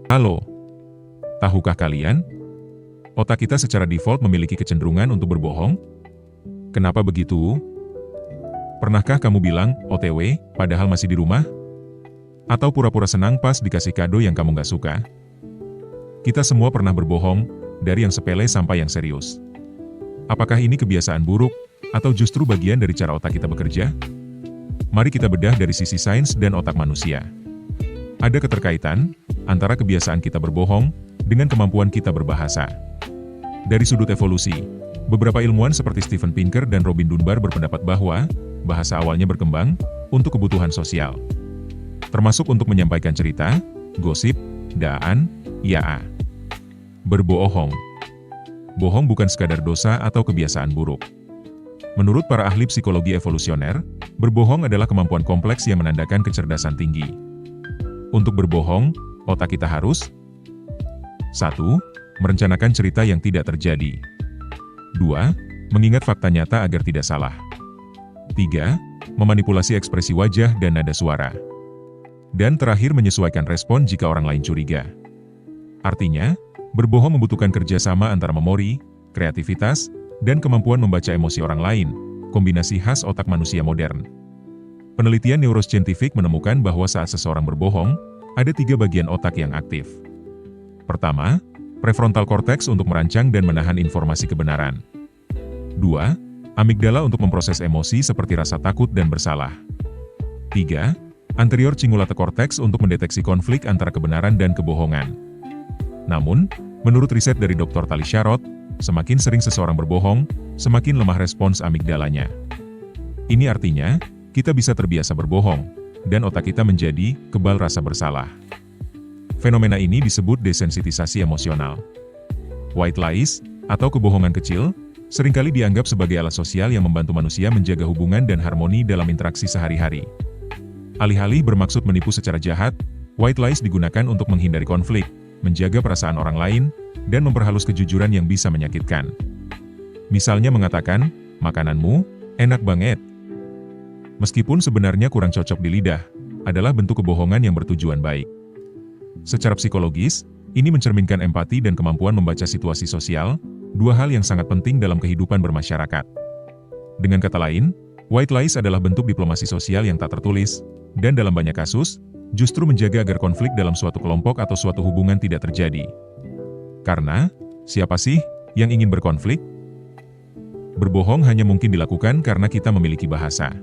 Halo, tahukah kalian? Otak kita secara default memiliki kecenderungan untuk berbohong. Kenapa begitu? Pernahkah kamu bilang OTW, padahal masih di rumah? Atau pura-pura senang pas dikasih kado yang kamu nggak suka? Kita semua pernah berbohong, dari yang sepele sampai yang serius. Apakah ini kebiasaan buruk, atau justru bagian dari cara otak kita bekerja? Mari kita bedah dari sisi sains dan otak manusia. Ada keterkaitan antara kebiasaan kita berbohong dengan kemampuan kita berbahasa. Dari sudut evolusi, beberapa ilmuwan seperti Steven Pinker dan Robin Dunbar berpendapat bahwa bahasa awalnya berkembang untuk kebutuhan sosial, termasuk untuk menyampaikan cerita, gosip, daan, yaa. Berbohong. Bohong bukan sekadar dosa atau kebiasaan buruk. Menurut para ahli psikologi evolusioner, berbohong adalah kemampuan kompleks yang menandakan kecerdasan tinggi. Untuk berbohong, otak kita harus 1. Merencanakan cerita yang tidak terjadi. 2. Mengingat fakta nyata agar tidak salah. 3. Memanipulasi ekspresi wajah dan nada suara. Dan terakhir menyesuaikan respon jika orang lain curiga. Artinya, berbohong membutuhkan kerjasama antara memori, kreativitas, dan kemampuan membaca emosi orang lain, kombinasi khas otak manusia modern. Penelitian neuroscientific menemukan bahwa saat seseorang berbohong, ada 3 bagian otak yang aktif. Pertama, prefrontal cortex untuk merancang dan menahan informasi kebenaran. 2. Amigdala untuk memproses emosi seperti rasa takut dan bersalah. 3. Anterior cingulate cortex untuk mendeteksi konflik antara kebenaran dan kebohongan. Namun, menurut riset dari Dr. Tali Sharot, semakin sering seseorang berbohong, semakin lemah respons amigdalanya. Ini artinya, kita bisa terbiasa berbohong, dan otak kita menjadi kebal rasa bersalah. Fenomena ini disebut desensitisasi emosional. White lies, atau kebohongan kecil, seringkali dianggap sebagai alat sosial yang membantu manusia menjaga hubungan dan harmoni dalam interaksi sehari-hari. Alih-alih bermaksud menipu secara jahat, white lies digunakan untuk menghindari konflik, menjaga perasaan orang lain, dan memperhalus kejujuran yang bisa menyakitkan. Misalnya mengatakan, makananmu enak banget. Meskipun sebenarnya kurang cocok di lidah, adalah bentuk kebohongan yang bertujuan baik. Secara psikologis, ini mencerminkan empati dan kemampuan membaca situasi sosial, 2 hal yang sangat penting dalam kehidupan bermasyarakat. Dengan kata lain, white lies adalah bentuk diplomasi sosial yang tak tertulis, dan dalam banyak kasus, justru menjaga agar konflik dalam suatu kelompok atau suatu hubungan tidak terjadi. Karena, siapa sih yang ingin berkonflik? Berbohong hanya mungkin dilakukan karena kita memiliki bahasa.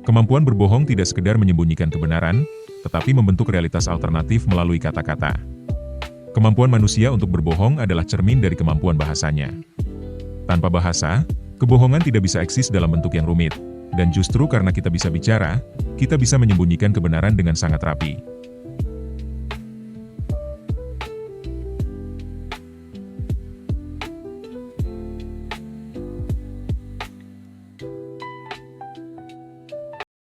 Kemampuan berbohong tidak sekedar menyembunyikan kebenaran, tetapi membentuk realitas alternatif melalui kata-kata. Kemampuan manusia untuk berbohong adalah cermin dari kemampuan bahasanya. Tanpa bahasa, kebohongan tidak bisa eksis dalam bentuk yang rumit, dan justru karena kita bisa bicara, kita bisa menyembunyikan kebenaran dengan sangat rapi.